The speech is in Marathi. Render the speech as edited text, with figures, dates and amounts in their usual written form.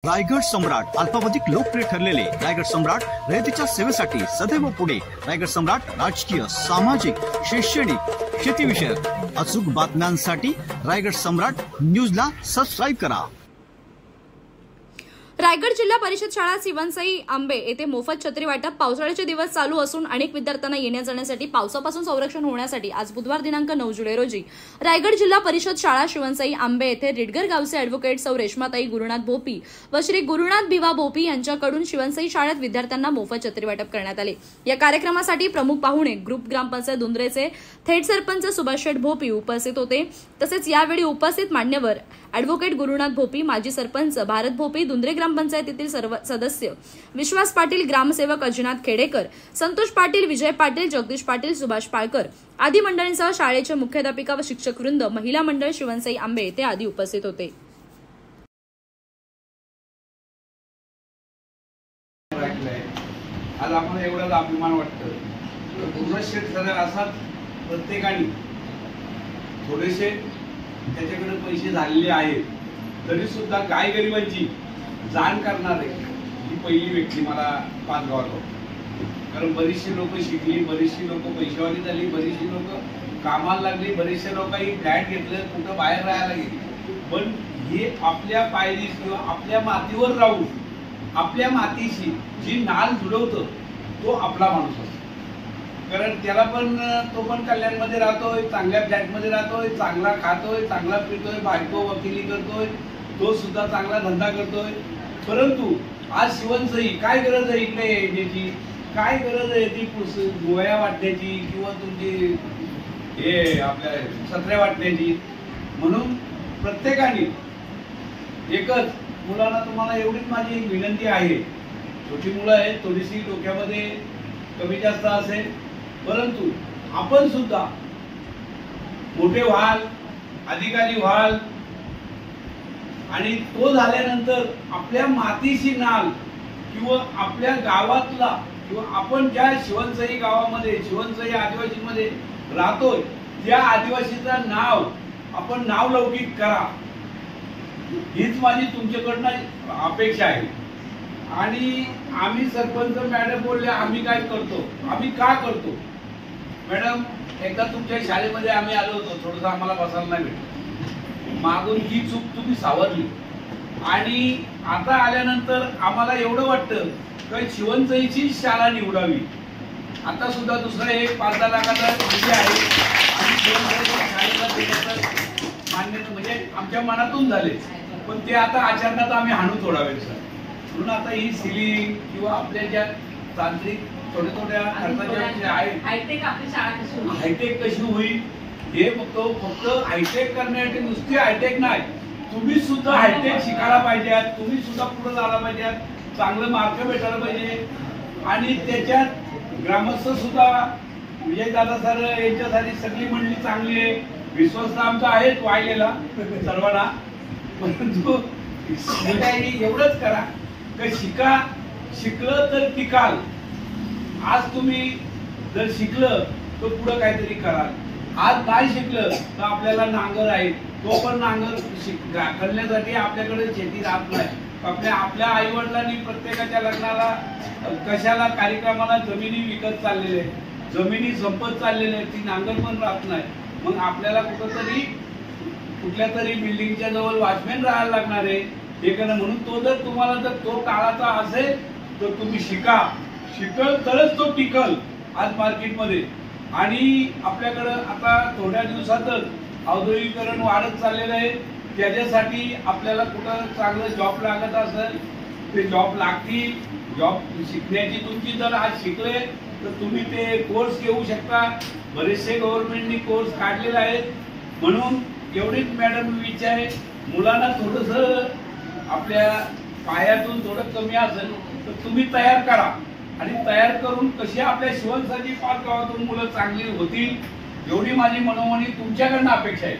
रायगड सम्राट अल्पावधीत लोकप्रिय ठरलेले रायगड सम्राट रयतेच्या सेवेसाठी सदैव पुढे। रायगड सम्राट राजकीय, सामाजिक, शैक्षणिक, शेतीविषयक अचूक बातम्यांसाठी रायगड सम्राट न्यूजला सबस्क्राइब करा। रायगड जिल्हा परिषद शाळा शिवणसई आंबे येथे मोफत छत्री वाटप। पावसाळ्याचे दिवस चालू असून अनेक विद्यार्थ्यांना येण्या जाण्यासाठी पावसापासून संरक्षण होण्यासाठी आज बुधवार दिनांक 9 जुलै रोजी रायगड जिल्हा परिषद शाळा शिवणसई आंबे येथे रिडगर गावचे ॲडव्होकेट सौ रेश्माताई गुरुनाथ भोपी व श्री गुरुनाथ भिवा भोपी यांच्याकडून शिवणसई शाळेत विद्यार्थ्यांना मोफत छत्री वाटप करण्यात आले। या कार्यक्रमासाठी प्रमुख पाहुणे ग्रुप ग्रामपंचायत दुंद्रेचे थेट सरपंच सुभाष शेठ भोपी उपस्थित होते। तसेच यावेळी उपस्थित मान्यवर ॲडव्होकेट गुरुनाथ भोपी, माजी सरपंच भारत भोपी, दुंद्रे ग्रामपंचायतीतील सर्व सदस्य, विश्वास पाटील, ग्रामसेवक अजिनाथ खेडेकर, संतोष पाटील, विजय पाटील, जगदीश पाटील, सुभाष पाळकर आदी मंडळींसह शाळेचे मुख्याध्यापिका व शिक्षक वृंद, महिला मंडळ शिवणसई आंबे येथे आदी उपस्थित होते। आज आम्हाला एवढा अभिमान वाटतो। गुरुनाथ सर असाच प्रत्येकाने थोडेसे त्याच्याकडे पैसे झालेले आहेत तरी सुद्धा गाय गरिबांची जाण करणारे ही पहिली व्यक्ती मला पाचगावात होती। कारण बरीचशी लोक शिकली, बरीचशी लोक पैशावाली झाली, बरीचशी लोक कामाला लागली, बरेचसे लोकांनी फ्लॅट घेतलं, कुठं बाहेर राहायला गेली। पण हे आपल्या पायरी किंवा आपल्या मातीवर राहून आपल्या मातीशी जी नाळ जुळवतो तो आपला माणूस असतो। कारण त्याला पण तो पण कल्याणमध्ये राहतोय, चांगल्या फ्लॅटमध्ये राहतोय, चांगला खातोय, चांगला पितोय, बायको वकिली करतोय, तो सुद्धा चांगला धंदा करतोय। परंतु आज शिवणसई काय गरज आहे इकडे येण्याची, काय गरज आहे ती गोळ्या वाटण्याची किंवा तुमची हे आपल्या छत्र्या वाटण्याची। म्हणून प्रत्येकाने एकच मुलांना तुम्हाला एवढीच माझी एक विनंती आहे, छोटी मुलं आहेत, थोडीशी डोक्यामध्ये कमी जास्त असेल, परंतु आपण सुद्धा मोठे व्हाल, अधिकारी व्हाल आणि तो झाल्यानंतर आपल्या मातीशी नाळ किंवा आपल्या गावातला किंवा आपण ज्या शिवणसई गावामध्ये, शिवणसई आदिवासीमध्ये राहतोय त्या आदिवासीचा नाव आपण नावलौकिक करा, हीच माझी तुमच्याकडनं अपेक्षा आहे। आणि आम्ही सरपंच मॅडम बोलले आम्ही काय करतो, आम्ही का करतो मॅडम, एकदा तुमच्या शाळेमध्ये आम्ही आलो होतो, थोडंसं आम्हाला बसायला नाही भेटलं, मागून ही चूक तुम्ही सावरली आणि आता आल्यानंतर आम्हाला एवढं वाटतं की शिवणसईची शाळा निवडावी। आता सुद्धा दुसरं एक 5-10 लाखाचा निधी आहे आणि शिवणसईच्या शाळेला देण्याचं मान्यता म्हणजे आमच्या मनातून झाले, पण ते आता आचरणात आम्ही आणू तोडावे सर। म्हणून आता ही सिलिंग किंवा आपल्या ज्या तांत्रिक थोड्या थोड्या खर्चाच्या हायटेक कशी होईल हे फक्त हायटेक करण्यासाठी नुसती हायटेक नाही, तुम्ही सुद्धा हायटेक शिकायला पाहिजे, तुम्ही सुद्धा पुढे जायला पाहिजे, चांगलं मार्क भेटायला पाहिजे। आणि त्याच्यात ग्रामस्थ सुद्धा विजय दादा सर यांच्यासाठी सगळी मंडळी चांगली आहे, विश्वास आमचा आहेच वाहिलेला सर्वांना। परंतु एवढंच करा की शिकलं तर टिकाल। आज तुम्ही जर शिकलं तर पुढे काहीतरी कराल, आज नाही शिकलं तर आपल्याला नांगर आहे, तो पण नांगर करण्यासाठी आपल्याकडे शेती राहत नाही। आपल्या आई वडिलांनी प्रत्येकाच्या लग्नाला कशाला कार्यक्रमाला जमिनी विकत चाललेले, जमिनी संपत चाललेले, ती नांगर पण राहत नाही। मग आपल्याला कुठंतरी कुठल्या तरी बिल्डिंगच्या जवळ वॉचमॅन राहायला लागणार आहे हे करणं। म्हणून तो जर तुम्हाला जर तो काळाचा असेल तर तुम्ही शिकल तरच तो टिकल आज मार्केटमध्ये। आणि आपल्याकडं आता थोड्या दिवसातच औद्योगिकरण वाढत चाललेलं आहे, त्याच्यासाठी आपल्याला कुठं चांगलं जॉब लागत असेल ते जॉब लागतील। जॉब शिकण्याची तुमची जर आज शिकले तर तुम्ही ते कोर्स घेऊ शकता, बरेचसे गव्हर्नमेंटनी कोर्स काढलेले आहेत। म्हणून एवढीच मॅडम विचार आहे, मुलांना थोडंसं आपल्या पायातून थोडं कमी असेल तर तुम्ही तयार करा आणि तयार करून कशी आपल्या शिवणसई पाच गावातून मुलं चांगली होतील एवढी माझी मनोमनी तुमच्याकडनं अपेक्षा आहे।